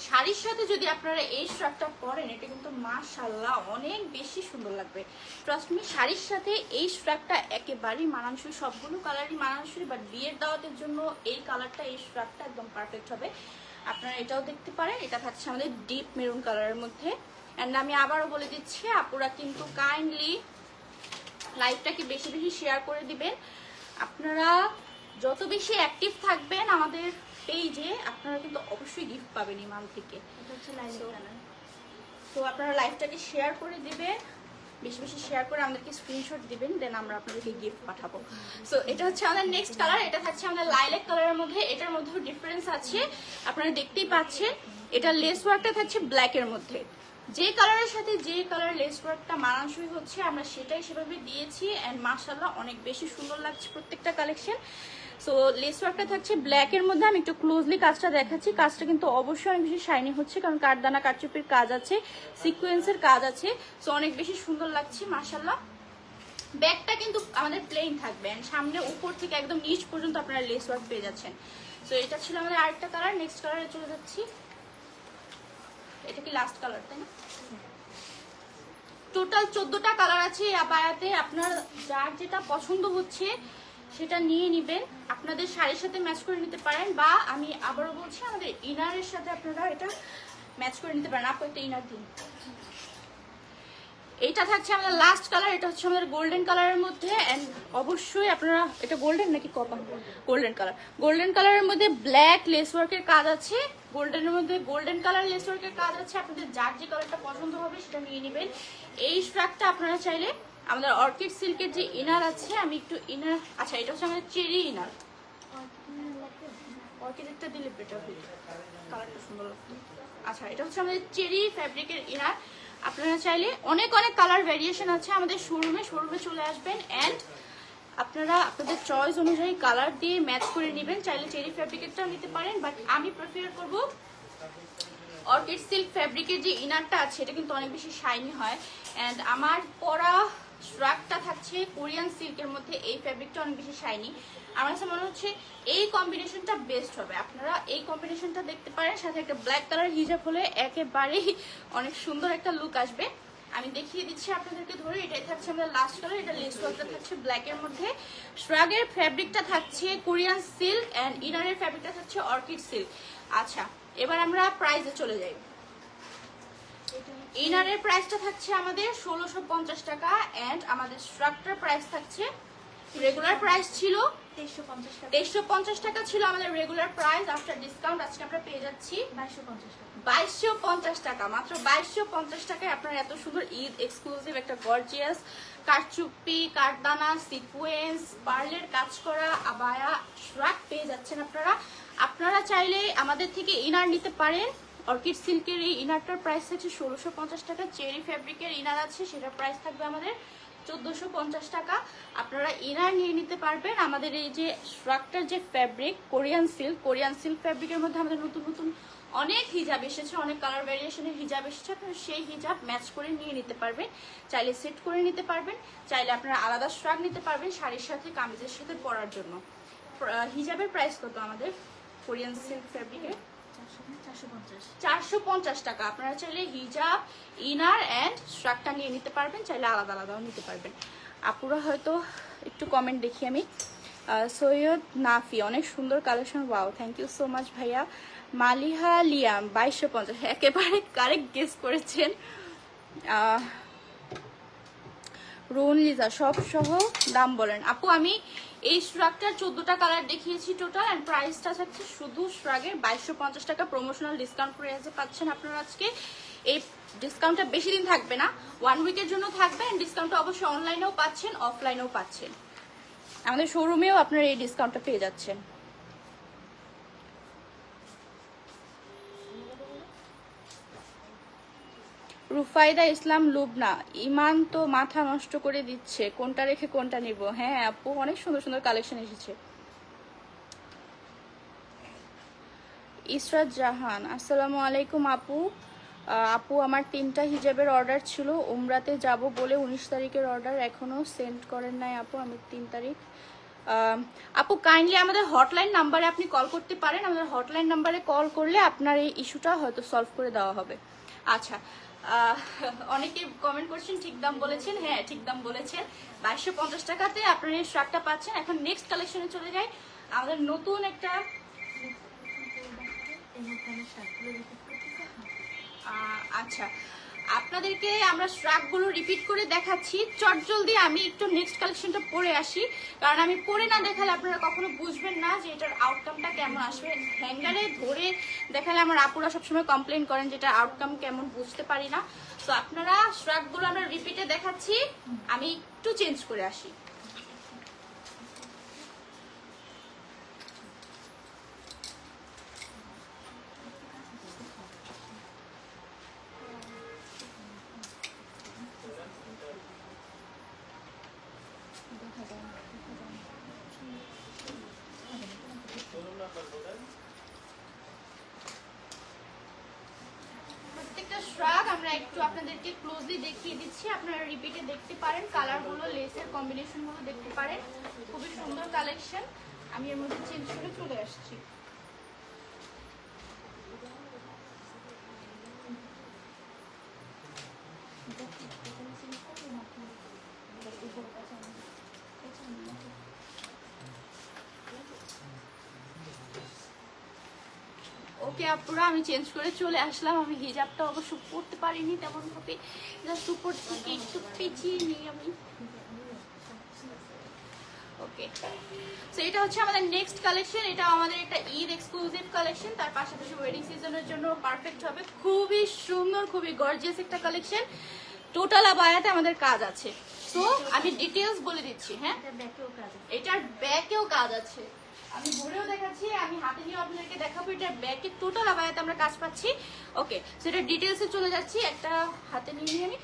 Speaker 1: শাড়ির সাথে যদি আপনারা এই স্ট্রাকটা পরেন, এটা কিন্তু মাশাআল্লাহ অনেক বেশি সুন্দর লাগবে। ট্রাস্ট মি, শাড়ির সাথে এই স্ট্রাকটা একেবারেই মানানসই, সবগুলো কালারই মানানসই, বাট বিয়ের দাওয়াতের জন্য এই কালারটা, এই স্ট্রাকটা একদম পারফেক্ট হবে। আপনারা এটাও দেখতে পারেন। এটা থাকছে আমাদের ডিপ মেরুন কালারের মধ্যে। অ্যান্ড আমি আবারও বলে দিচ্ছি, আপুরা কিন্তু কাইন্ডলি লাইভটাকে বেশি বেশি শেয়ার করে দিবেন। আপনারা যত বেশি অ্যাক্টিভ থাকবেন আমাদের পেজে, আপনারা কিন্তু অবশ্যই গিফট পাবেন ইমান থেকে। তো আপনারা লাইভটাকে শেয়ার করে দিবেন, বেশি বেশি শেয়ার করে আমাদেরকে স্ক্রিনশট দিবেন, দেন আমরা আপনাদেরকে গিফট পাঠাবো। সো এটা হচ্ছে আমাদের নেক্সট কালার। এটা থাকছে আমাদের লাইলাক কালারের মধ্যে। এটার মধ্যেও ডিফারেন্স আছে, আপনারা দেখতেই পাচ্ছেন। এটা লেস ওয়ার্কটা থাকছে ব্ল্যাকের মধ্যে। যে কালারের সাথে যে কালার লেস ওয়ার্কটা মানানসই হচ্ছে আমরা সেটাই সেভাবে দিয়েছি। অ্যান্ড মাশাআল্লাহ অনেক বেশি সুন্দর লাগছে প্রত্যেকটা কালেকশন। সো লেস ওয়ার্কটা থাকছে ব্ল্যাকের মধ্যে। আমি একটু ক্লোজলি কাজটা দেখাচ্ছি। কাজটা কিন্তু অবশ্যই অনেক বেশি শাইনি হচ্ছে, কারণ কাঠদানা কারচুপির কাজ আছে, সিকোয়েন্সের কাজ আছে। সো অনেক বেশি সুন্দর লাগছে মাশাআল্লাহ। ব্যাকটা কিন্তু আমাদের প্লেন থাকবে, সামনে উপর থেকে একদম নিচ পর্যন্ত আপনারা লেস ওয়ার্ক পেয়ে যাচ্ছেন। সো এটা ছিল আমাদের আরেকটা কালার। নেক্সট কালারে চলে যাচ্ছি। এটা কি লাস্ট কালার তাই না? টোটাল 14টা কালার আছে এই আবায়াতে। আপনার যার যেটা পছন্দ হচ্ছে সেটা নিয়ে নেবেন, আপনাদের শাড়ির সাথে ম্যাচ করে নিতে পারেন, বা আমি আবারও বলছি আমাদের ইনারের সাথে আপনারা এটা ম্যাচ করে নিতে পারেন। আপু একটা ইনার দিন। এইটা থাকছে আমাদের লাস্ট কালার। এটা হচ্ছে আমাদের গোল্ডেন কালারের মধ্যে। অ্যান্ড অবশ্যই আপনারা, এটা গোল্ডেন নাকি কপার? Golden colour. গোল্ডেন কালারের মধ্যে ব্ল্যাক লেস ওয়ার্কের কাজ আছে, গোল্ডেনের মধ্যে গোল্ডেন কালার লেস ওয়ার্কের কাজ আছে। আপনাদের যার যে কালারটা পছন্দ হবে সেটা নিয়ে নেবেন। এই স্ট্রাকটা আপনারা চাইলে আমাদের অর্কিড সিল্কের যে ইনার আছে, আমি একটু ইনার, আচ্ছা এটা হচ্ছে আমাদের চেরি ইনার। অর্কিডেরটা দিলে বেটার হবে, কালারটা সুন্দর লাগতো। আচ্ছা এটা হচ্ছে আমাদের চেরি ফ্যাব্রিকের ইনার। আপনারা চাইলে অনেক অনেক কালার ভ্যারিয়েশন আছে আমাদের শোরুমে চলে আসবেন। অ্যান্ড আপনারা আপনাদের চয়েস অনুযায়ী কালার দিয়ে ম্যাচ করে নেবেন। চাইলে চেরি ফ্যাব্রিকেরটাও নিতে পারেন, বাট আমি প্রেফার করব অর্কিড সিল্ক ফ্যাব্রিকের যে ইনারটা আছে, এটা কিন্তু অনেক বেশি শাইনি হয়। অ্যান্ড আমার পরা স্ট্রাকটা থাকছে কোরিয়ান সিল্কের মধ্যে। এই ফ্যাব্রিকটা অনেক বেশি শাইনি, আমার কাছে মনে হচ্ছে এই কম্বিনেশনটা বেস্ট হবে। আপনারা এই কম্বিনেশনটা দেখতে পারেন, সাথে একটা ব্ল্যাক কালার হিজাব হলে একেবারেই অনেক সুন্দর একটা লুক আসবে। আমি দেখিয়ে দিচ্ছি আপনাদেরকে ধরে। এটাই থাকছে আমাদের লাস্ট কালার। এটা লেস ওয়ার্কটা থাকছে ব্ল্যাকের মধ্যে। শ্রাগের ফ্যাব্রিকটা থাকছে কোরিয়ান সিল্ক অ্যান্ড ইনারের ফ্যাব্রিকটা থাকছে অর্কিড সিল্ক। আচ্ছা এবার আমরা প্রাইসে চলে যাই। ইনারের প্রাইসটা থাকছে আমাদের 1650 টাকা। অ্যান্ড আমাদের স্ট্রাকচার প্রাইস থাকছে, রেগুলার প্রাইস ছিল 2350 টাকা ছিল আমাদের রেগুলার প্রাইস। আফটার ডিসকাউন্ট আজকে আমরা পেয়ে যাচ্ছি 2250 টাকা। মাত্র 2250 টাকায় আপনারা এত সুন্দর ঈদ এক্সক্লুসিভ একটা গর্জিয়াস কারচুপি, কাঠদানা, সিকোয়েন্স, পার্লের কাজ করা আবায়া শ্রাক পেয়ে যাচ্ছেন আপনারা। আপনারা চাইলে আমাদের থেকে ইনার নিতে পারেন। অর্কিড সিল্কের এই ইনারটার প্রাইস থাকছে 1650 টাকা। চেরি ফ্যাব্রিকের ইনার আছে, সেটার প্রাইস থাকবে আমাদের 1450 টাকা। আপনারা ইনার নিয়ে নিতে পারবেন। আমাদের এই যে স্ট্রাকচার যে ফ্যাব্রিক কোরিয়ান সিল্ক ফ্যাব্রিকের মধ্যে আমাদের নতুন নতুন অনেক হিজাব এসেছে, অনেক কালার ভ্যারিয়েশনের হিজাব এসেছে। আপনারা সেই হিজাব ম্যাচ করে নিয়ে নিতে পারবেন, চাইলে সেট করে নিতে পারবেন, চাইলে আপনারা আলাদা স্ট্রাক নিতে পারবেন শাড়ির সাথে কামিজের সাথে পরার জন্য। হিজাবের প্রাইস কত আমাদের কোরিয়ান সিল্ক ফ্যাব্রিকের? 450 টাকা। আপনারা চাইলে হিজাব, ইনার অ্যান্ড স্ট্রাকটা নিয়ে নিতে পারবেন, চাইলে আলাদা আলাদাও নিতে পারবেন। আপুরা হয়তো একটু কমেন্ট দেখি আমি। সৈয়দ নাফি, অনেক সুন্দর collection, wow, thank you so much ভাইয়া। মালিহা লিয়াম 2250, একেবারে কারেক্ট গেস করেছেন। রুন লিজা, সব সহ দাম বলেন আপু। আমি এই শ্রাগটার 14টা কালার দেখিয়েছি টোটাল, অ্যান্ড প্রাইসটা থাকছে শুধু শ্রাগের 2250 টাকা। প্রমোশনাল ডিসকাউন্ট প্রাইসে পাচ্ছেন আপনারা আজকে। এই ডিসকাউন্টটা বেশি দিন থাকবে না, 1 উইকের জন্য থাকবে, অ্যান্ড ডিসকাউন্টটা অবশ্যই অনলাইনেও পাচ্ছেন, অফলাইনেও পাচ্ছেন। আমাদের শোরুমেও আপনারা এই ডিসকাউন্টটা পেয়ে যাচ্ছেন। রুফাইদা ইসলাম লুবনা, ইমান তো মাথা নষ্ট করে দিচ্ছে, কোনটা রেখে কোনটা নিব। হ্যাঁ আপু, অনেক সুন্দর সুন্দর কালেকশন এসেছে। ইসরাত জাহান, আসসালামু আলাইকুম আপু। আপু আমার 3টা হিজাবের অর্ডার ছিল, উমরাতে যাব বলে 19 তারিখের অর্ডার এখনো সেন্ড করেন নাই আপু। আমি 3 তারিখ। আপু কাইন্ডলি আমাদের হটলাইন নাম্বারে আপনি কল করতে পারেন, আমাদের হটলাইন নাম্বারে কল করলে আপনার এই ইস্যুটা হয়তো সলভ করে দেওয়া হবে। আচ্ছা, অনেকে কমেন্ট করছেন ঠিক দাম বলেছেন। হ্যাঁ ঠিক দাম বলেছেন, 2250 টাকাতে আপনারা এই শার্টটা পাচ্ছেন। এখন নেক্সট কালেকশনে চলে যাই। আমাদের নতুন একটা আচ্ছা, আপনাদেরকে আমরা স্ট্রাকগুলো রিপিট করে দেখাচ্ছি চটজলদি। আমি একটু নেক্সট কালেকশনটা পরে আসি, কারণ আমি পরে না দেখালে আপনারা কখনো বুঝবেন না যে এটার আউটকামটা কেমন আসবে। হ্যাঙ্গারে ধরে দেখালে আমার আপুরা সবসময় কমপ্লেন করেন যেটা আউটকাম কেমন বুঝতে পারি না। তো আপনারা স্ট্রাকগুলো আমরা রিপিটে দেখাচ্ছি, আমি একটু চেঞ্জ করে আসি। প্রত্যেকটা শ্রাগ আমরা একটু আপনাদেরকে ক্লোজলি দেখিয়ে দিচ্ছি, আপনারা রিপিটে দেখতে পারেন, কালারগুলো, লেসের কম্বিনেশনগুলো দেখতে পারেন। খুবই সুন্দর কালেকশন। আমি এর মধ্যে চেঞ্জ করে চলে আসছি। ওকে আপুরা, আমি চেঞ্জ করে চলে আসলাম। আমি হিজাবটা অবশ্য পরতে পারিনি তেমন ভাবে, জাস্ট উপর থেকে একটু পিছিয়ে নিই আমি। ওকে, সো এটা হচ্ছে আমাদের নেক্সট কালেকশন। এটা আমাদের একটা ঈদ এক্সক্লুসিভ কালেকশন, তার পাশাপাশি ওয়েডিং সিজনের জন্য পারফেক্ট হবে। খুবই সুন্দর, খুবই গর্জিয়াস একটা কালেকশন। টোটাল আবায়াতে আমাদের কাজ আছে। সো আমি ডিটেইলস বলে দিচ্ছি। হ্যাঁ, এটার ব্যাকেও কাজ আছে, আমি ঘুরেও দেখাচ্ছি, আমি হাতে নিয়ে আপনাদেরকে দেখাবো। এটার ব্যাকে টোটাল আবায়াতে আমরা কাজ পাচ্ছি। ওকে, সো এটা ডিটেইলসে চলে যাচ্ছি। একটা হাতে নিয়ে আমি।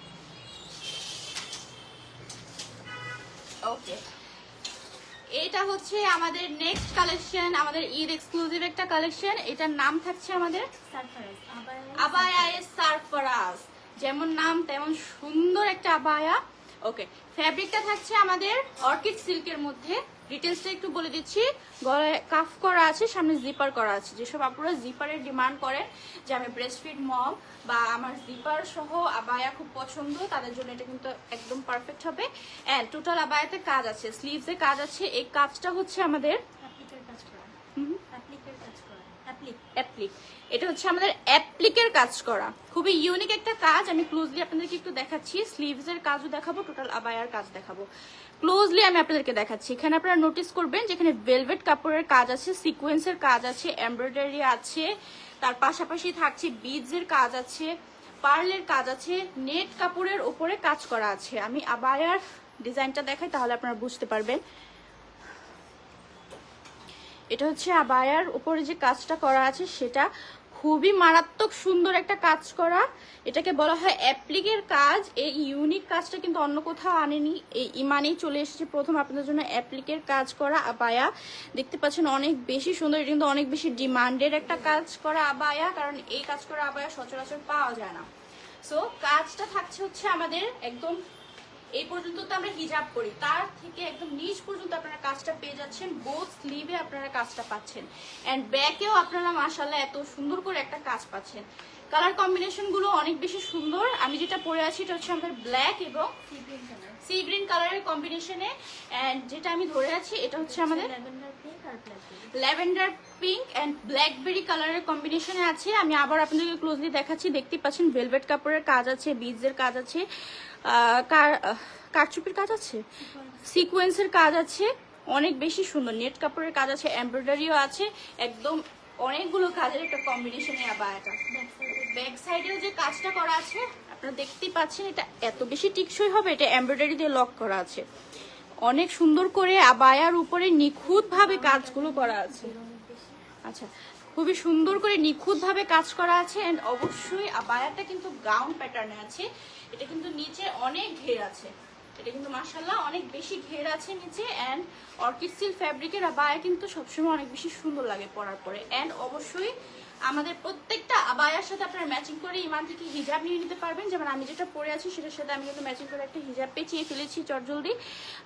Speaker 1: ওকে, এটা হচ্ছে আমাদের নেক্সট কালেকশন, আমাদের ঈদ এক্সক্লুসিভ একটা কালেকশন। এটার নাম থাকছে আমাদের আবায়া সারফারাজ। যেমন নাম তেমন সুন্দর একটা আবায়া। ওকে, ফ্যাব্রিকটা থাকছে আমাদের অর্কিড সিল্কের মধ্যে। ডিটেলসটা একটু বলে দিচ্ছি। গলায় কাফ করা আছে, সামনে জিপার করা আছে। যেসব আপনারা জিপারের ডিমান্ড করেন যে আমি ব্রেস্টফিড মম বা আমার জিপার সহ আবায়া খুব পছন্দ, তাদের জন্য এটা কিন্তু একদম পারফেক্ট হবে। এন্ড টোটাল আবায়াতে কাজ আছে, স্লিভসে কাজ আছে। এই কাজটা হচ্ছে আমাদের অ্যাপ্লিক, এটা হচ্ছে আমাদের অ্যাপ্লিকের কাজ করা। খুবই ইউনিক একটা কাজ। আমি ক্লোজলি আপনাদেরকে একটু দেখাচ্ছি। স্লিভসের কাজও দেখাবো, টোটাল আবায়ার কাজ দেখাবো। ক্লোজলি আমি আপনাদেরকে দেখাচ্ছি। এখানে আপনারা নোটিস করবেন যেখানে ভেলভেট কাপড়ের কাজ আছে, সিকোয়েন্সের কাজ আছে, এমব্রয়ডারি আছে, তার পাশাপাশি থাকছে বিডসের কাজ আছে, পার্লের কাজ আছে, নেট কাপড়ের উপরে কাজ করা আছে। আমি আবায়ার ডিজাইনটা দেখাই, তাহলে আপনারা বুঝতে পারবেন। এটা হচ্ছে আবায়ার উপরে যে কাজটা করা আছে সেটা খুবই মারাত্মক সুন্দর একটা কাজ করা। এটাকে বলা হয় অ্যাপ্লিকের কাজ। এই ইউনিক কাজটা কিন্তু অন্য কোথাও আনেনি, এই ইমানেই চলে এসেছে প্রথম আপনাদের জন্য অ্যাপ্লিকের কাজ করা আবায়া। দেখতে পাচ্ছেন অনেক বেশি সুন্দর, এটা কিন্তু অনেক বেশি ডিমান্ডের একটা কাজ করা আবায়া, কারণ এই কাজ করা আবায়া সচরাচর পাওয়া যায় না। সো কাজটা থাকছে হচ্ছে আমাদের একদম এই পর্যন্ত তো আমরা হিজাব করি, তার থেকে একদম নিচ পর্যন্ত আপনারা কাজটা পেয়ে যাচ্ছেন। বোথ স্লিভে আপনারা কাজটা পাচ্ছেন অ্যান্ড ব্যাকেও আপনারা মাশাআল্লাহ এত সুন্দর করে একটা কাজ পাচ্ছেন। কালার কম্বিনেশন গুলো অনেক বেশি সুন্দর। আমি যেটা পরে আছি এটা হচ্ছে আমাদের ব্ল্যাক এবং সি গ্রিন কালারের কম্বিনেশনে, এন্ড যেটা আমি ধরে আছি এটা হচ্ছে আমাদের ল্যাভেন্ডার পিঙ্ক এন্ড ব্ল্যাকবেরি কালারের কম্বিনেশনে আছে। আমি আবার আপনাদেরকে ক্লোজলি দেখাচ্ছি, দেখতে পাচ্ছেন ভেলভেট কাপড়ের কাজ আছে, বিডসের কাজ আছে, কারচুপির কাজ আছে, সিকোয়েন্সের কাজ আছে, অনেক বেশি সুন্দর নেট কাপড়ের কাজ আছে, এমব্রয়ডারিও আছে, একদম অনেকগুলো কাজের একটা কম্বিনেশনে আবায়াটা। ব্যাক সাইডেও যে কাজটা করা আছে আপনারা দেখতেই পাচ্ছেন, এটা এত বেশি টিকসই হবে, এটা এমব্রয়ডারি দিয়ে লক করা আছে, অনেক সুন্দর করে আবায়ার উপরে নিখুঁত ভাবে কাজগুলো করা আছে। আচ্ছা, খুবই সুন্দর করে নিখুঁত ভাবে কাজ করা আছে এন্ড অবশ্যই আবায়াটা কিন্তু গাউন প্যাটার্নে আছে। এটা কিন্তু নিচে অনেক ঘের আছে, এটা কিন্তু মাশাআল্লাহ অনেক বেশি ঘের আছে নিচে এন্ড অর্কিড সিল্ক ফ্যাব্রিকের আবায়া কিন্তু সবসময় অনেক বেশি সুন্দর লাগে পরার পরে। এন্ড অবশ্যই আমাদের প্রত্যেকটা আবায়ার সাথে আপনারা ম্যাচিং করে ইমান থেকে হিজাব নিয়ে নিতে পারবেন। যেমন আমি যেটা পরে আছি সেটার সাথে আমি কিন্তু ম্যাচিং করে একটা হিজাব পেঁচিয়ে ফেলেছি চটজলদি।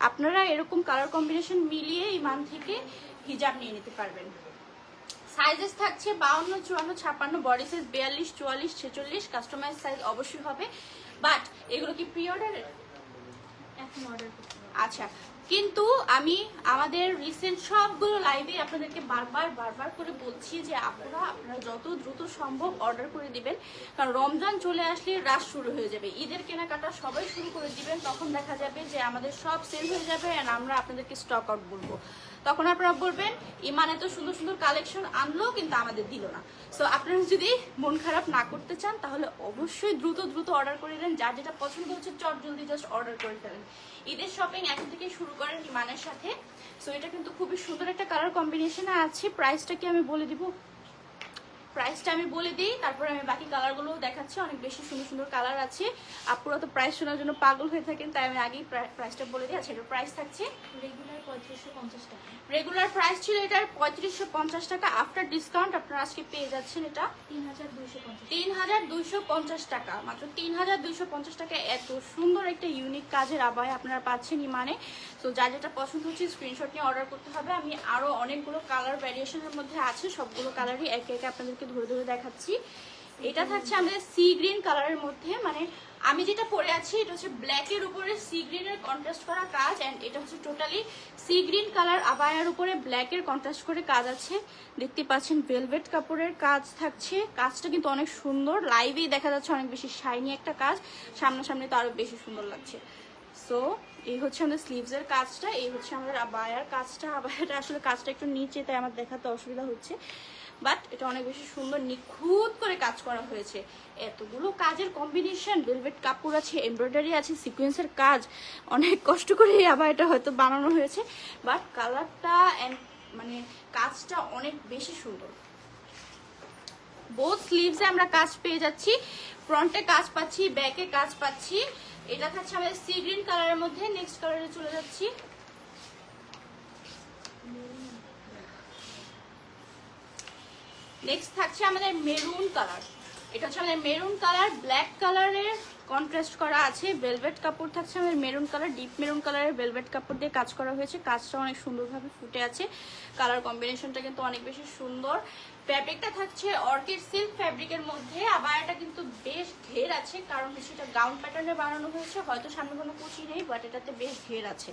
Speaker 1: আপনারা এরকম কালার কম্বিনেশন মিলিয়ে ইমান থেকে হিজাব নিয়ে নিতে পারবেন। সাইজেস থাকছে 52, 54, 56, বডি সাইজ 42, 44, 46, কাস্টমাইজ সাইজ অবশ্যই হবে। বাট এগুলো কি প্রি অর্ডারের? এখন অর্ডার করতে হবে। আচ্ছা, কিন্তু আমি আমাদের রিসেন্ট সবগুলো লাইভে আপনাদেরকে বারবার করে বলছি যে আপনারা যত দ্রুত সম্ভব অর্ডার করে দিবেন, কারণ রমজান চলে আসলে রাশ শুরু হয়ে যাবে, ঈদের কেনাকাটা সবাই শুরু করে দিবেন, তখন দেখা যাবে যে আমাদের সব সেল হয়ে যাবে এন্ড আমরা আপনাদেরকে স্টক আউট বলবো। তখন আপনারা বলবেন ইমান এত সুন্দর সুন্দর কালেকশন আনলো কিন্তু আমাদের দিল না। সো আপনারা যদি মন খারাপ না করতে চান তাহলে অবশ্যই দ্রুত অর্ডার করে দেন, যার যেটা পছন্দ হচ্ছে চট জলদি জাস্ট অর্ডার করে ফেলেন। ঈদের শপিং এখন থেকে শুরু করেন ইমানের সাথে। সো এটা কিন্তু খুবই সুন্দর একটা কালার কম্বিনেশনে আছে। প্রাইসটা কি আমি বলে দিব? প্রাইসটা আমি বলে দিই, তারপরে আমি বাকি কালারগুলো দেখাচ্ছি। অনেক বেশি সুন্দর সুন্দর কালার আছে, আপনারা তো প্রাইস শোনার জন্য পাগল হয়ে থাকেন, তাই আমি আগেই প্রাইসটা বলে দিই। আচ্ছা, এটার প্রাইস থাকছে রেগুলার 3550 টাকা। রেগুলার প্রাইস ছিল এটার 3550 টাকা, আফটার ডিসকাউন্ট আপনারা আজকে পেয়ে যাচ্ছেন এটা 3250 টাকা, মাত্র 3250 টাকা। এত সুন্দর একটা ইউনিক কাজের আবায়া আপনারা পাচ্ছেন ইমানে। তো যা যেটা পছন্দ হচ্ছে স্ক্রিনশট নিয়ে অর্ডার করতে হবে। আমি আরো অনেকগুলো কালার ভ্যারিয়েশনের মধ্যে আছে, সবগুলো কালারই একে একে আপনাদেরকে ধরে দেখাচ্ছি। এটা থাকছে আমাদের সি গ্রিন কালারের মধ্যে, মানে আমি যেটা পরে আছি এটা হচ্ছে ব্ল্যাকের উপরে সি গ্রিনের কন্ট্রাস্ট করা কাজ এন্ড এটা হচ্ছে টোটালি সি গ্রিন কালার আবায়ার উপরে ব্ল্যাকের কন্ট্রাস্ট করে কাজ আছে। দেখতে পাচ্ছেন ভেলভেট কাপড়ের কাজ থাকছে, কাজটা কিন্তু অনেক সুন্দর, লাইভেই দেখা যাচ্ছে অনেক বেশি শাইনি একটা কাজ, সামনাসামনি তো আরো বেশি সুন্দর লাগছে। সো এই হচ্ছে আমাদের স্লিভসের কাজটা, এই হচ্ছে আমাদের আবায়ার কাজটা। আবায়াটা আসলে কাজটা একটু নিচে, তাই আমার দেখাতে অসুবিধা হচ্ছে, বাট এটা অনেক বেশি সুন্দর নিখুঁত করে কাজ করা হয়েছে। এতগুলো কাজের কম্বিনেশন, ভেলভেট কাপড় আছে, এমব্রয়ডারি আছে, সিকোয়েন্সের কাজ, অনেক কষ্ট করে আবার এটা হয়তো বানানো হয়েছে, বাট কালারটা এন্ড মানে কাজটা অনেক বেশি সুন্দর। বোথ স্লিভসে আমরা কাজ পেয়ে যাচ্ছি, ফ্রন্টে কাজ পাচ্ছি, ব্যাকে কাজ পাচ্ছি। এটা থাকছে আমাদের সি গ্রিন কালারের মধ্যে। নেক্সট কালারে চলে যাচ্ছি, নেক্সট থাকছে আমাদের মেরুন কালার। এটা হচ্ছে আমাদের মেরুন কালার, ব্ল্যাক কালারের কন্ট্রাস্ট করা আছে, ভেলভেট কাপড় থাকছে আমাদের মেরুন কালার, ডিপ মেরুন কালারের ভেলভেট কাপড় দিয়ে কাজ করা হয়েছে। কাজটা অনেক সুন্দরভাবে ফুটে আছে, কালার কম্বিনেশনটা কিন্তু অনেক বেশি সুন্দর। ফ্যাব্রিকটা থাকছে অর্কিড সিল্ক ফ্যাব্রিকের মধ্যে। আবার এটা কিন্তু বেশ ঘের আছে, কারণ হচ্ছে এটা গাউন প্যাটার্নে বানানো হয়েছে, হয়তো সামনে কোনো কুচি নেই, বাট এটাতে বেশ ঘের আছে।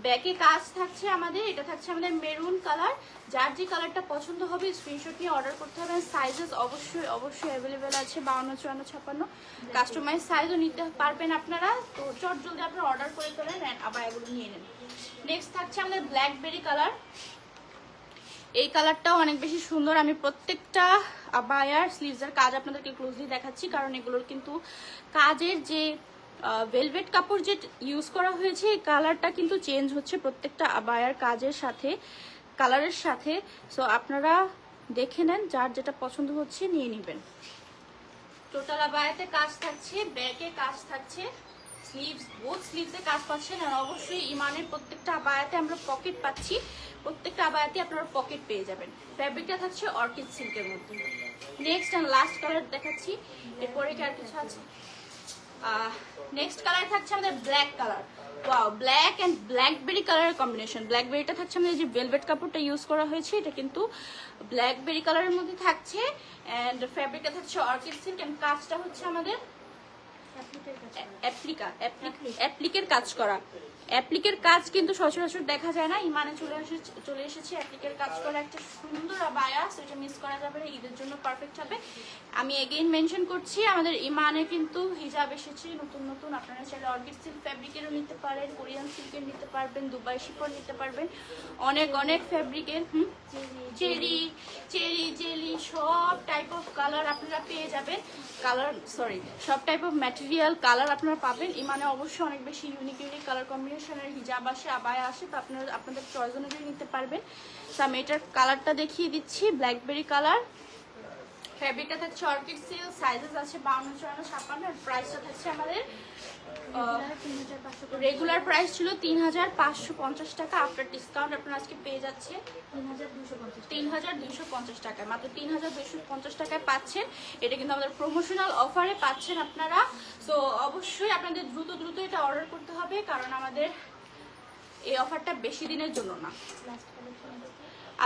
Speaker 1: ব্যাকে কাজ থাকছে আমাদের, এটা থাকছে আমাদের মেরুন কালার। যার যে কালারটা পছন্দ হবে স্ক্রিনশট নিয়ে অর্ডার করতে হবে। সাইজেস অবশ্যই অ্যাভেলেবেল আছে, 52, 54, 56, কাস্টমাইজ সাইজও নিতে পারবেন আপনারা। তো চট জলদি আপনারা অর্ডার করে ফেলেন আবার এগুলো নিয়ে নেন। নেক্সট থাকছে আমাদের ব্ল্যাকবেরি কালার। এই কালারটাও অনেক বেশি সুন্দর। আমি প্রত্যেকটা আবায়ার স্লিভসের কাজ আপনাদেরকে ক্লোজলি দেখাচ্ছি, কারণ এগুলোর কিন্তু কাজের যে ভেলভেট কাপড় যে ইউজ করা হয়েছে, এই কালারটা কিন্তু চেঞ্জ হচ্ছে প্রত্যেকটা আবায়ার কাজের সাথে, কালারের সাথে। সো আপনারা দেখে নেন, যার যেটা পছন্দ হচ্ছে নিয়ে নেবেন। টোটাল আবায়াতে কাজ থাকছে, ব্যাকে কাজ থাকছে, স্লিভস বোথ স্লিভসে কাজ পাচ্ছেন। আর অবশ্যই ইমানের প্রত্যেকটা আবায়াতে আমরা পকেট পাচ্ছি, প্রত্যেকটা আবায়াতে আপনারা পকেট পেয়ে যাবেন। ফ্যাব্রিকটা থাকছে অর্কিড সিল্কের মধ্যে। নেক্সট অ্যান্ড লাস্ট কালার দেখাচ্ছি, এরপরে কি আর কিছু আছে? নেক্সট কালার থাকছে আমাদের black colour. Wow, black and blackberry কালারের কম্বিনেশন। ব্ল্যাকবেরিটা থাকছে আমাদের যে ভেলভেট কাপড়টা ইউজ করা হয়েছে এটা কিন্তু ব্ল্যাকবেরি কালারের মধ্যে থাকছে। অ্যান্ড ফ্যাব্রিকটা থাকছে অর্কিড সিল্ক অ্যান্ড কাজটা হচ্ছে আমাদের অ্যাপ্লিকের কাজ করা। অ্যাপ্লিকের কাজ কিন্তু সচরাচর দেখা যায় না, ইমানে চলে এসেছে অ্যাপ্লিকের কাজ করা একটা সুন্দর আবায়া, সেটা মিস করা যাবে না, ঈদের জন্য পারফেক্ট হবে। আমি এগেইন মেনশন করছি আমাদের ইমানে কিন্তু হিজাব এসেছে নতুন নতুন। আপনারা চাইলে অর্কিড সিল্ক ফ্যাব্রিকেরও নিতে পারেন, কোরিয়ান সিল্কের নিতে পারবেন, দুবাই শিফন নিতে পারবেন, অনেক অনেক ফ্যাব্রিকের চেরি চেরি জেলি সব টাইপ অফ কালার আপনারা পেয়ে যাবেন। সব টাইপ অফ ম্যাটেরিয়াল কালার আপনারা পাবেন। ইমানে অবশ্যই অনেক বেশি ইউনিক ইউনিক কালার কম্বিনেশনের হিজাব আসে, আবায়া আসে, তো আপনারা আপনাদের চয়েস অনুযায়ী নিতে পারবেন। তো আমি এটার কালারটা দেখিয়ে দিচ্ছি, ব্ল্যাকবেরি কালার। ফ্যাব্রিকটা থাকছে অর্কিড সিল্ক, সাইজেস আছে 52, 54, 56 আর প্রাইসটা থাকছে আমাদের রেগুলার প্রাইস ছিল 3550 টাকা, আফটার ডিসকাউন্ট আপনারা আজকে পেয়ে যাচ্ছে 3250 টাকায়, মাত্র 3250 টাকায় পাচ্ছেন। এটা কিন্তু আমাদের প্রমোশনাল অফারে পাচ্ছেন আপনারা। সো অবশ্যই আপনাদের দ্রুত দ্রুত এটা অর্ডার করতে হবে, কারণ আমাদের এই অফারটা বেশি দিনের জন্য না।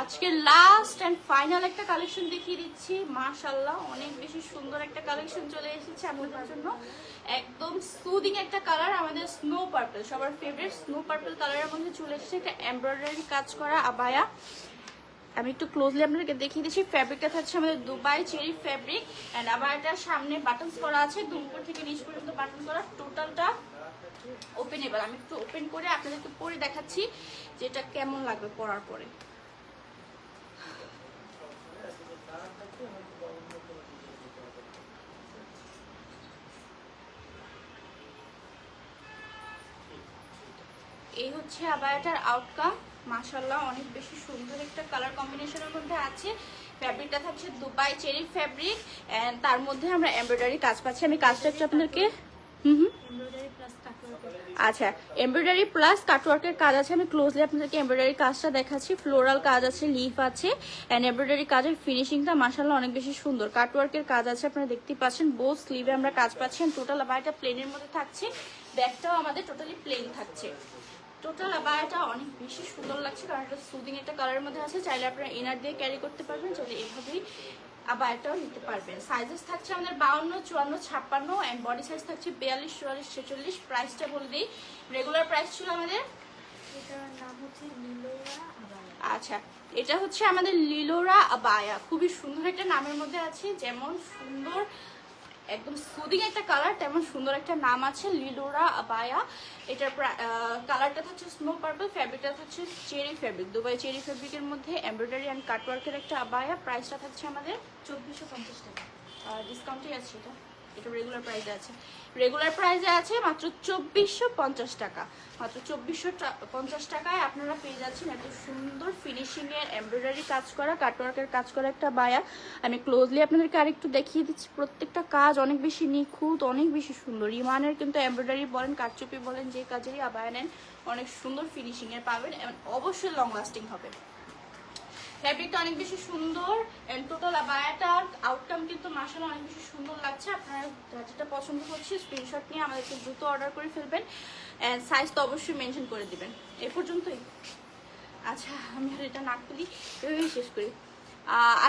Speaker 1: আজকে লাস্ট অ্যান্ড ফাইনাল একটা কালেকশন দেখিয়ে দিচ্ছি। মাশাআল্লাহ, অনেক বেশি সুন্দর একটা কালেকশন চলে এসেছে আপনাদের জন্য। একদম সুদিং একটা কালার, আমাদের স্নো পার্পল, সবার ফেভারিট স্নো পার্পল কালারের মধ্যে চলে এসেছে একটা এমব্রয়ডারি কাজ করা আবায়া। আমি একটু ক্লোজলি আপনাদেরকে দেখিয়ে দিচ্ছি। ফ্যাব্রিকটা থাকছে আমাদের দুবাই চেরি ফ্যাব্রিক অ্যান্ড আবায়াটার সামনে বাটনস করা আছে, দুপুর থেকে নিচ পর্যন্ত বাটন করা, টোটালটা ওপেনেবল। আমি একটু ওপেন করে আপনাদেরকে পরে দেখাচ্ছি যে এটা কেমন লাগবে পরার পরে। এই হচ্ছে আবায়াটার আউটকাম। মাশাআল্লাহ, অনেক বেশি সুন্দর একটা কালার কম্বিনেশনের মধ্যে আছে। ফ্যাব্রিকটা থাকছে দুবাই চেরি ফ্যাব্রিক এন্ড তার মধ্যে আমরা এমব্রয়ডারি কাজ পাচ্ছি। আমি কাজটা একটু আপনাদেরকে আচ্ছা, এমব্রয়ডারি প্লাস কাটওয়ার্কের কাজ আছে। আমি ক্লোজলি আপনাদেরকে এমব্রয়ডারি কাজটা দেখাচ্ছি। ফ্লোরাল কাজ আছে, লিফ আছে এন্ড এমব্রয়ডারি কাজের ফিনিশিংটা মাশাআল্লাহ অনেক বেশি সুন্দর। কাটওয়ার্কের কাজ আছে, আপনারা দেখতেই পাচ্ছেন। বোথ স্লিভে আমরা কাজ পাচ্ছি। টোটাল আবায়াটা প্লেনের মধ্যে থাকছে, ব্যাকটাও আমাদের টোটালি প্লেন থাকছে। টোটাল আবায়াটা অনেক বেশি সুন্দর লাগছে, কারণ এটা সুদিং একটা কালারের মধ্যে আছে। চাইলে আপনারা ইনার দিয়ে ক্যারি করতে পারবেন, চাইলে এভাবেই আবায়াটাও নিতে পারবেন। সাইজেস থাকছে আমাদের 52, 54, 56 এন্ড বডি সাইজ থাকছে 42, 44, 46। প্রাইসটা বলে দিই, রেগুলার প্রাইস ছিল আমাদের,
Speaker 2: এটার নাম হচ্ছে লিলোরা আবায়া।
Speaker 1: আচ্ছা, এটা হচ্ছে আমাদের লিলোরা আবায়া। খুবই সুন্দর একটা নামের মধ্যে আছে, যেমন সুন্দর একদম সুদিং একটা কালার, তেমন সুন্দর একটা নাম আছে, লিলোরা আবায়া। এটার কালারটা থাকছে স্নো পার্পল, ফ্যাব্রিকটা থাকছে চেরি ফ্যাব্রিক, দুবাই চেরি ফ্যাব্রিকের মধ্যে এমব্রয়ডারি অ্যান্ড কাটওয়ার্কের একটা আবায়া। প্রাইসটা থাকছে আমাদের
Speaker 2: 2450 টাকা।
Speaker 1: ডিসকাউন্টই আছে, এটা রেগুলার প্রাইসে আছে। রেগুলার প্রাইসে আছে মাত্র 2450 টাকা। মাত্র 2450 টাকায় আপনারা পেয়ে যাচ্ছেন এত সুন্দর ফিনিশিংয়ের এমব্রয়ডারি কাজ করা, কাটওয়ার্কের কাজ করা একটা বায়া। আমি ক্লোজলি আপনাদেরকে আরেকটু দেখিয়ে দিচ্ছি। প্রত্যেকটা কাজ অনেক বেশি নিখুঁত, অনেক বেশি সুন্দর। ইমানের কিন্তু এমব্রয়ডারি বলেন, কাটচুপি বলেন, যে কাজেরই আবায়া নেন অনেক সুন্দর ফিনিশিংয়ের পাবেন, অবশ্যই লং লাস্টিং হবে। ফ্যাব্রিকটা অনেক বেশি সুন্দর এন্ড টোটাল আবায়াটার আউটকাম কিন্তু মাশাআল্লাহ অনেক বেশি সুন্দর লাগছে। আপনারা যেটা পছন্দ হচ্ছে স্ক্রিনশট নিয়ে আমাদেরকে দ্রুত অর্ডার করে ফেলবেন এন্ড সাইজ তো অবশ্যই মেনশন করে দিবেন। এই পর্যন্তই। আচ্ছা, আমি আর এটা না তুলি, এভাবেই শেষ করি।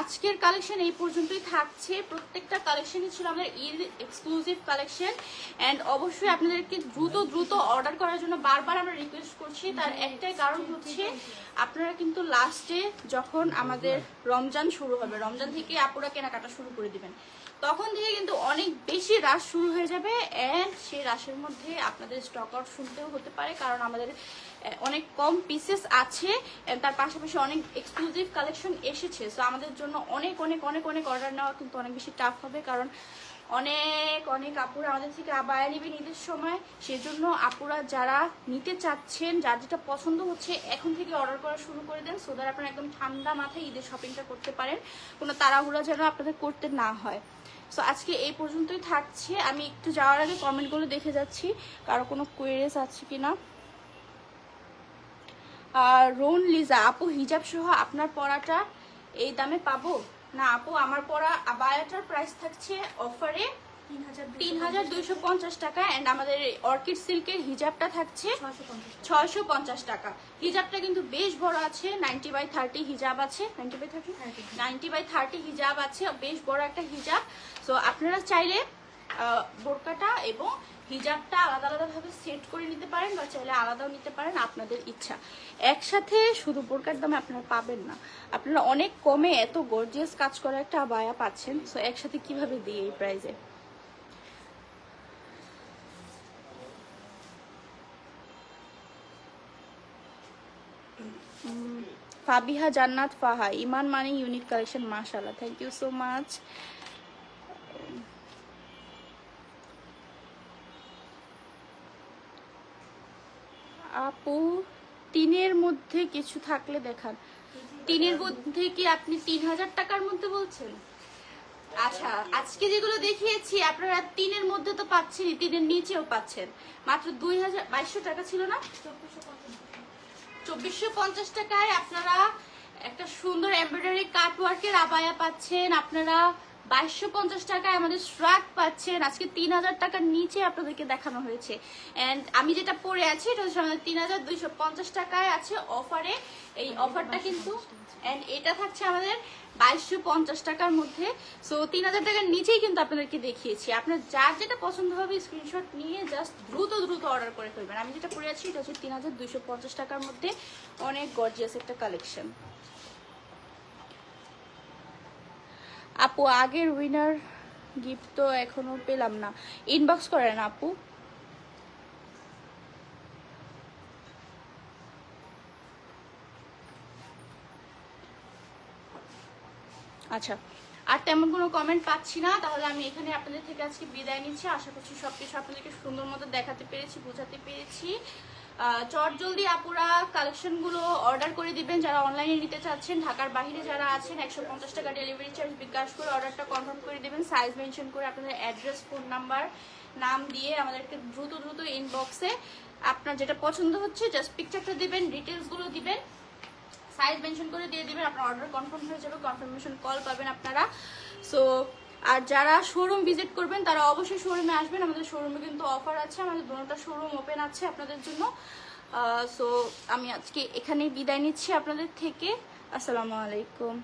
Speaker 1: আজকের কালেকশন এই পর্যন্তই থাকছে। প্রত্যেকটা কালেকশনই ছিল আমাদের ঈদ এক্সক্লুসিভ কালেকশন এন্ড অবশ্যই আপনাদেরকে দ্রুত দ্রুত অর্ডার করার জন্য বারবার আমরা রিকোয়েস্ট করছি। তার একটাই কারণ হচ্ছে আপনারা কিন্তু লাস্টে যখন আমাদের রমজান শুরু হবে, রমজান থেকে আপুরা কেনাকাটা শুরু করে দিবেন, তখন থেকে কিন্তু অনেক বেশি রাশ শুরু হয়ে যাবে এন্ড সেই রাশের মধ্যে আপনাদের স্টক আউট শুনতেও হতে পারে, কারণ আমাদের অনেক কম পিসেস আছে, তার পাশাপাশি অনেক এক্সক্লুসিভ কালেকশন এসেছে। সো আমাদের জন্য অনেক অনেক অনেক অনেক অর্ডার নেওয়া কিন্তু অনেক বেশি টাফ হবে, কারণ অনেক অনেক আপুরা আমাদের থেকে আবায়া নেবেন ঈদের সময়। সেজন্য আপুরা যারা নিতে চাচ্ছেন, যার যেটা পছন্দ হচ্ছে, এখন থেকে অর্ডার করা শুরু করে দেন, সো দ্যাট আপনারা একদম ঠান্ডা মাথায় ঈদের শপিংটা করতে পারেন, কোনো তাড়াহুড়া যেন আপনাদের করতে না হয়। সো আজকে এই পর্যন্তই থাকছে। আমি একটু যাওয়ার আগে কমেন্টগুলো দেখে যাচ্ছি, কারো কোনো কোয়েরিজ আছে কিনা। রোন লিজা আপু, হিজাব সহ আপনার পরাটা এই দামে পাবো? না আপু, আমার পরা আবায়াটার প্রাইস থাকছে অফারে ৩,250 টাকা। অ্যান্ড আমাদের অর্কিড সিল্কের হিজাবটা থাকছে
Speaker 2: 650
Speaker 1: 650 টাকা। হিজাবটা কিন্তু বেশ বড় আছে, 90/30 হিজাব আছে, 90/30 হিজাব আছে, বেশ বড় একটা হিজাব। সো আপনারা চাইলে বোরকাটা এবং হিজাবটা আলাদা আলাদাভাবে সেট করে নিতে পারেন, বা চাইলে আলাদাও নিতে পারেন, আপনাদের ইচ্ছা। একসাথে শুধু বোরকার দামে আপনারা পাবেন না, আপনারা অনেক কমে এত গর্জিয়াস কাজ করা একটা আবায়া পাচ্ছেন। সো একসাথে কিভাবে দিই এই প্রাইসে? ফাবিহা জান্নাত ফাহা, ইমান মানি ইউনিক কালেকশন, মাশাআল্লাহ, থ্যাংক ইউ সো মাচ। আপু তিনের মধ্যে কিছু থাকলে দেখান। তিনের মধ্যে কি আপনি 3,000 টাকার মধ্যে বলছেন? আচ্ছা, আজকে যেগুলো দেখিয়েছি আপনারা তিনের মধ্যে তো পাচ্ছেনই, তিনের নিচেও পাচ্ছেন। মাত্র 2,200 টাকা ছিল না? 2450 টাকায় আপনারা একটা সুন্দর এমব্রয়ডারি কাট ওয়ার্কের আবায়া পাচ্ছেন। আপনারা 2250 টাকায় আমাদের শ্রাগ পাচ্ছেন। আজকে 3,000 টাকার নিচে আপনাদেরকে দেখানো হয়েছে। এন্ড আমি যেটা পরে আছি এটা হচ্ছে আমাদের 3,250 টাকায় আছে অফারে। এই অফারটা কিন্তু এন্ড এটা থাকছে আমাদের 2250 টাকার মধ্যে। সো 3,000 টাকার নিচেই কিন্তু আপনাদেরকে দেখিয়েছি। আপনার যার যেটা পছন্দ হবে স্ক্রিনশট নিয়ে জাস্ট দ্রুত অর্ডার করে ফেলবেন। আমি যেটা পরে আছি এটা হচ্ছে 3,250 টাকার মধ্যে, অনেক গর্জিয়াস একটা কালেকশন। আপু আগের উইনার গিফট তো এখনো পেলাম না, ইনবক্স করেন আপু। আচ্ছা, আর তেমন কোনো কমেন্ট পাচ্ছি না, তাহলে আমি এখানে আপনাদের থেকে আজকে বিদায় নিচ্ছি। আশা করছি সবকিছু আপনাদেরকে সুন্দর মতো দেখাতে পেরেছি, বোঝাতে পেরেছি। চট জলদি আপুরা কালেকশনগুলো অর্ডার করে দিবেন যারা অনলাইনে নিতে চাচ্ছেন। ঢাকার বাইরে যারা আছেন 150 টাকা ডেলিভারি চার্জ বিকাশ করে অর্ডারটা কনফার্ম করে দিবেন, সাইজ মেনশন করে আপনাদের অ্যাড্রেস, ফোন নাম্বার, নাম দিয়ে আমাদেরকে দ্রুত ইনবক্সে আপনার যেটা পছন্দ হচ্ছে জাস্ট পিকচারটা দিবেন, ডিটেলসগুলো দিবেন, সাইজ মেনশন করে দিয়ে দিবেন, আপনার অর্ডার কনফার্ম হয়ে যাবে, কনফার্মেশন কল পাবেন আপনারা। সো আর যারা শোরুম ভিজিট করবেন তারা অবশ্যই শোরুমে আসবেন। আমাদের শোরুমে কিন্তু অফার আছে, আমাদের দুটোটা শোরুম ওপেন আছে আপনাদের জন্য। সো আমি আজকে এখানেই বিদায় নিচ্ছি আপনাদের থেকে। আসসালামু আলাইকুম।